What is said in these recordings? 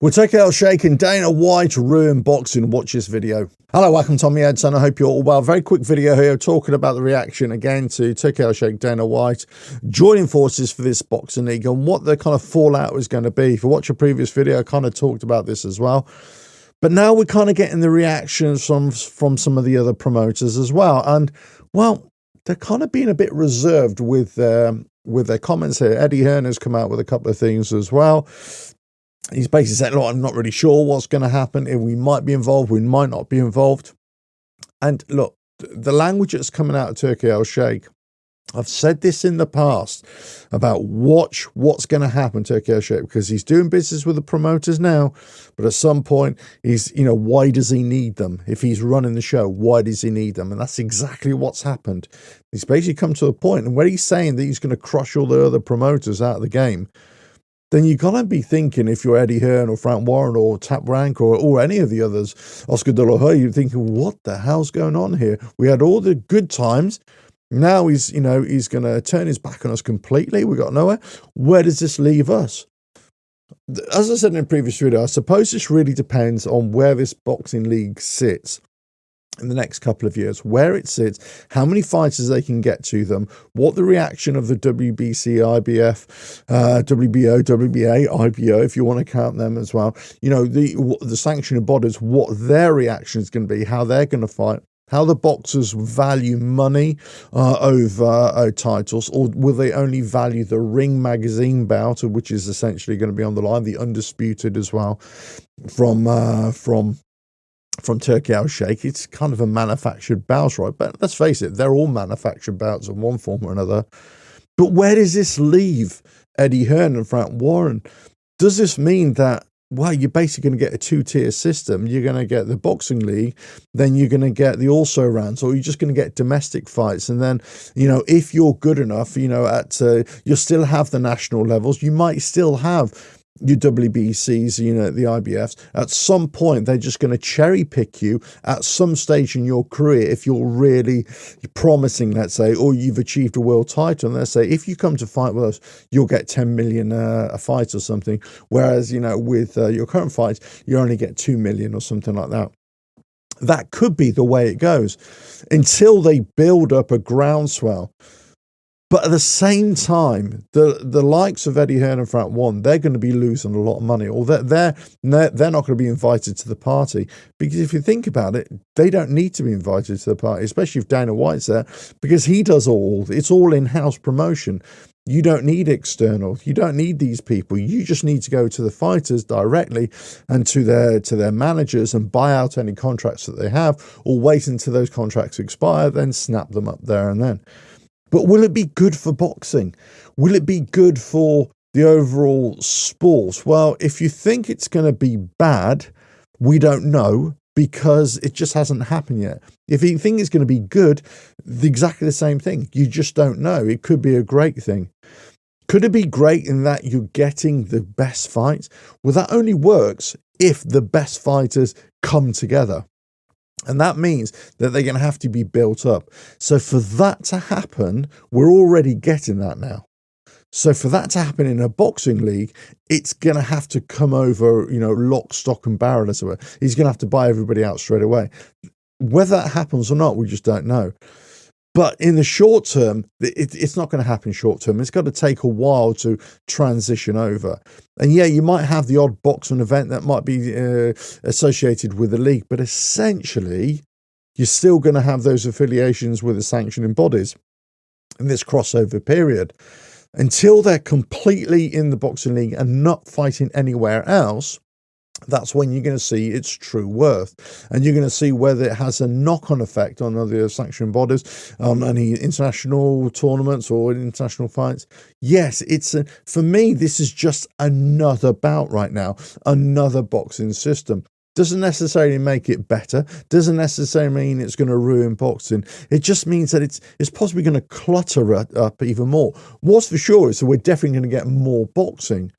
We'll take out Shake and Dana White ruin boxing. Watch this video. Hello, welcome to Tommy Edson. I hope you're all well. Very quick video here talking about the reaction again to Turki Shake, Dana White joining forces for this boxing league and what the kind of fallout is going to be. If you watch a previous video, I kind of talked about this as well. But now we're kind of getting the reactions from some of the other promoters as well. And, well, they're kind of being a bit reserved with their comments here. Eddie Hearn has come out with a couple of things as well. He's basically said, look, I'm not really sure what's going to happen. If we might be involved, we might not be involved. And look, the language that's coming out of Turki Shake, I've said this in the past about watch what's going to happen to Turki Shake, because he's doing business with the promoters now. But at some point, why does he need them? If he's running the show, why does he need them? And that's exactly what's happened. He's basically come to a point, and where he's saying that he's going to crush all the other promoters out of the game, then you've got to be thinking, if you're Eddie Hearn or Frank Warren or Tap Rank or any of the others, Oscar De La Hoya, you're thinking, what the hell's going on here? We had all the good times. Now he's going to turn his back on us completely. We got nowhere. Where does this leave us? As I said in a previous video, I suppose this really depends on where this boxing league sits in the next couple of years, where it sits, how many fighters they can get to them, what the reaction of the WBC, IBF, WBO, WBA, IBO, if you want to count them as well, the sanctioning bodies, what their reaction is going to be, how they're going to fight, how the boxers value money over titles, or will they only value the Ring magazine bout, which is essentially going to be on the line, the undisputed as well, from Turki Shake. It's kind of a manufactured bout, right? But let's face it, they're all manufactured bouts in one form or another. But where does this leave Eddie Hearn and Frank Warren? Does this mean that, well, you're basically going to get a two-tier system? You're going to get the boxing league, then you're going to get the also-rans, or you're just going to get domestic fights. And then, if you're good enough, you'll still have the national levels. You might still have your WBCs, the IBFs. At some point, they're just going to cherry pick you at some stage in your career if you're really promising, let's say, or you've achieved a world title. And let's say, if you come to fight with us, you'll get 10 million a fight or something. Whereas, with your current fights, you only get 2 million or something like that. That could be the way it goes until they build up a groundswell. But at the same time, the likes of Eddie Hearn and Frank Warren, they're going to be losing a lot of money, or they're not going to be invited to the party. Because if you think about it, they don't need to be invited to the party, especially if Dana White's there, because he does it's all in-house promotion. You don't need external. You don't need these people. You just need to go to the fighters directly and to their managers and buy out any contracts that they have, or wait until those contracts expire, then snap them up there and then. But will it be good for boxing? Will it be good for the overall sport? Well, if you think it's going to be bad, we don't know, because it just hasn't happened yet. If you think it's going to be good, exactly the same thing. You just don't know. It could be a great thing. Could it be great in that you're getting the best fights? Well, that only works if the best fighters come together. And that means that they're going to have to be built up. So for that to happen, we're already getting that now. So for that to happen in a boxing league, it's going to have to come over, lock, stock and barrel, as it were. He's going to have to buy everybody out straight away. Whether that happens or not, we just don't know. But in the short term, it's not going to happen short term. It's got to take a while to transition over. And yeah, you might have the odd boxing event that might be associated with the league, but essentially, you're still going to have those affiliations with the sanctioning bodies in this crossover period. Until they're completely in the boxing league and not fighting anywhere else, that's when you're going to see its true worth, and you're going to see whether it has a knock-on effect on other sanctioning bodies, on any international tournaments or international fights. Yes, for me, this is just another bout right now, another boxing system. Doesn't necessarily make it better, doesn't necessarily mean it's going to ruin boxing. It just means that it's possibly going to clutter up even more. What's for sure is that we're definitely going to get more boxing.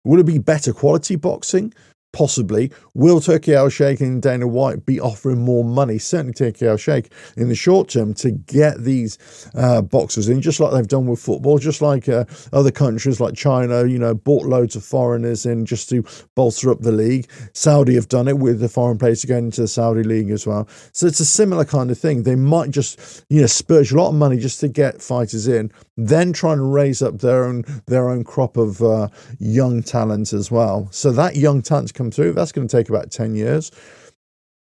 Will it be better quality boxing? Possibly. Will Turki Al-Sheikh and Dana White be offering more money? Certainly Turki Al-Sheikh in the short term to get these boxers in, just like they've done with football, just like other countries like China, bought loads of foreigners in just to bolster up the league. Saudi have done it with the foreign players going into the Saudi league as well. So it's a similar kind of thing. They might just, spurge a lot of money just to get fighters in, then try and raise up their own crop of young talent as well. So that young talent come through, that's going to take about 10 years.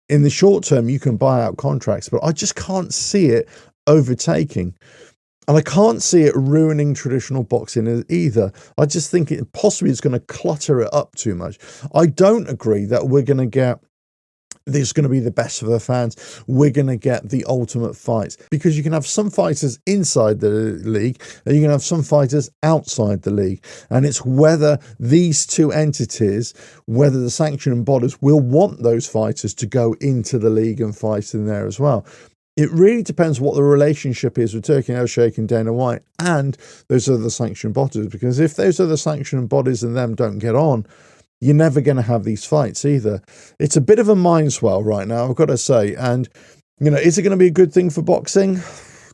In the short term, you can buy out contracts, but I just can't see it overtaking. And I can't see it ruining traditional boxing either. I just think it possibly is going to clutter it up too much. I don't agree that we're going to get this is going to be the best for the fans. We're going to get the ultimate fights, because you can have some fighters inside the league and you can have some fighters outside the league. And it's whether these two entities, whether the sanctioning bodies will want those fighters to go into the league and fight in there as well. It really depends what the relationship is with Turki Al-Sheikh and Dana White and those other sanctioning bodies, because if those other sanctioning bodies and them don't get on, you're never going to have these fights either. It's a bit of a mind swell right now, I've got to say. And, is it going to be a good thing for boxing?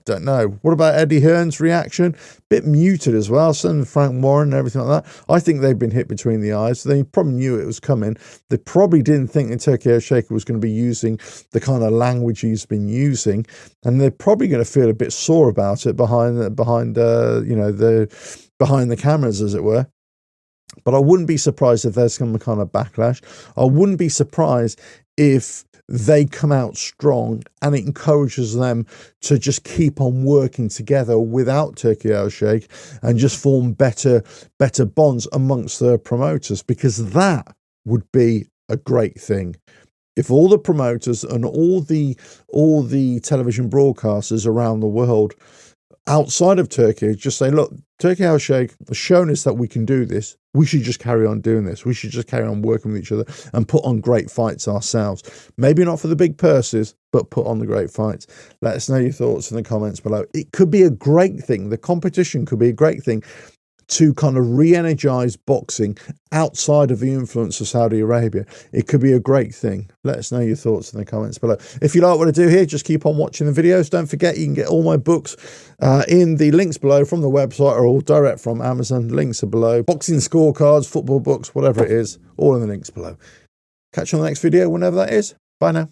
Don't know. What about Eddie Hearn's reaction? Bit muted as well. So Frank Warren and everything like that. I think they've been hit between the eyes. They probably knew it was coming. They probably didn't think that Turki Al-Sheikh was going to be using the kind of language he's been using, and they're probably going to feel a bit sore about it behind the cameras, as it were. But I wouldn't be surprised if there's some kind of backlash. I wouldn't be surprised if they come out strong and it encourages them to just keep on working together without Turki Al-Sheikh and just form better bonds amongst the promoters, because that would be a great thing. If all the promoters and all the television broadcasters around the world outside of Turkey just say, look, Turki Al-Sheikh has shown us that we can do this. We should just carry on doing this. We should just carry on working with each other and put on great fights ourselves. Maybe not for the big purses, but put on the great fights. Let us know your thoughts in the comments below. It could be a great thing. The competition could be a great thing to kind of re-energize boxing outside of the influence of Saudi Arabia. It could be a great thing. Let us know your thoughts in the comments below. If you like what I do here, just keep on watching the videos. Don't forget, you can get all my books in the links below from the website, or all direct from Amazon. Links are below. Boxing scorecards, football books, whatever it is, all in the links below. Catch you on the next video, whenever that is. Bye now.